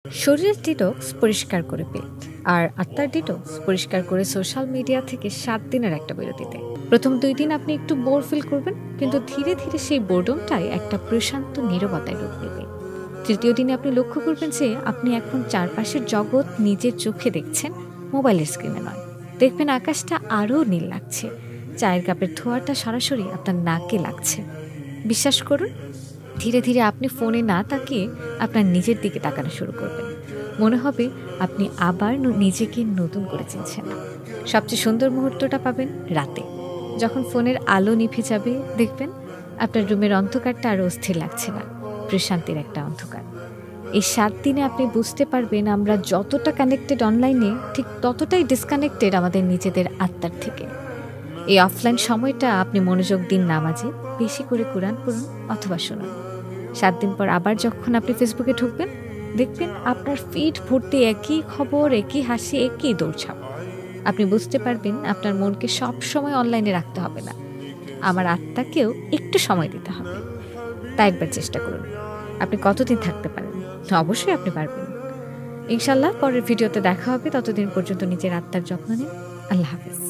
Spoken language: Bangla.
শরীরের ডিটক্স পরিষ্কার করে পেট আর আত্মার ডিটক্স পরিষ্কার করে সোশ্যাল মিডিয়া থেকে 7 দিনের একটা বিরতিতে। প্রথম 2 দিন আপনি একটু বোর ফিল করবেন, কিন্তু ধীরে ধীরে সেই বোর্ডমটাই একটা প্রশান্ত নীরবতায় রূপ নেবে। তৃতীয় দিনে আপনি লক্ষ্য করবেন যে আপনি এখন চারপাশের জগৎ নিজের চোখে দেখছেন, মোবাইলের স্ক্রিনে নয়। দেখবেন আকাশটা আরও নীল লাগছে, চায়ের কাপের ধোঁয়াটা সরাসরি আপনার নাকে লাগছে। বিশ্বাস করুন, ধীরে ধীরে আপনি ফোনে না তাকিয়ে আপনার নিজের দিকে তাকানো শুরু করবেন। মনে হবে আপনি আবার নিজেকে নতুন করে চিনছেন। সবচেয়ে সুন্দর মুহূর্তটা পাবেন রাতে, যখন ফোনের আলো নিভে যাবে। দেখবেন আপনার রুমের অন্ধকারটা আর অস্থির লাগছে না, প্রশান্তির একটা অন্ধকার। এই 7 দিনে আপনি বুঝতে পারবেন আমরা যতটা কানেক্টেড অনলাইনে, ঠিক ততটাই ডিসকানেক্টেড আমাদের নিজেদের আত্মার থেকে। এই অফলাইন সময়টা আপনি মনোযোগ দিন নামাজে, বেশি করে কোরআন পড়ুন অথবা শুনুন। 7 দিন পর আবার যখন আপনি ফেসবুকে ঢুকবেন, দেখবেন আপনার ফিড ভর্তি একই খবর, একই হাসি, একই দৌড়ঝাঁপ। আপনি বুঝতে পারবেন আপনার মনকে সব সময় অনলাইনে রাখতে হবে না, আমার আত্মাকেও একটু সময় দিতে হবে। তাই একবার চেষ্টা করুন, আপনি কতদিন থাকতে পারেন। অবশ্যই আপনি পারবেন ইনশাল্লাহ। পরের ভিডিওতে দেখা হবে, ততদিন পর্যন্ত নিজের আত্মার যত্ন নিন। আল্লাহ হাফেজ।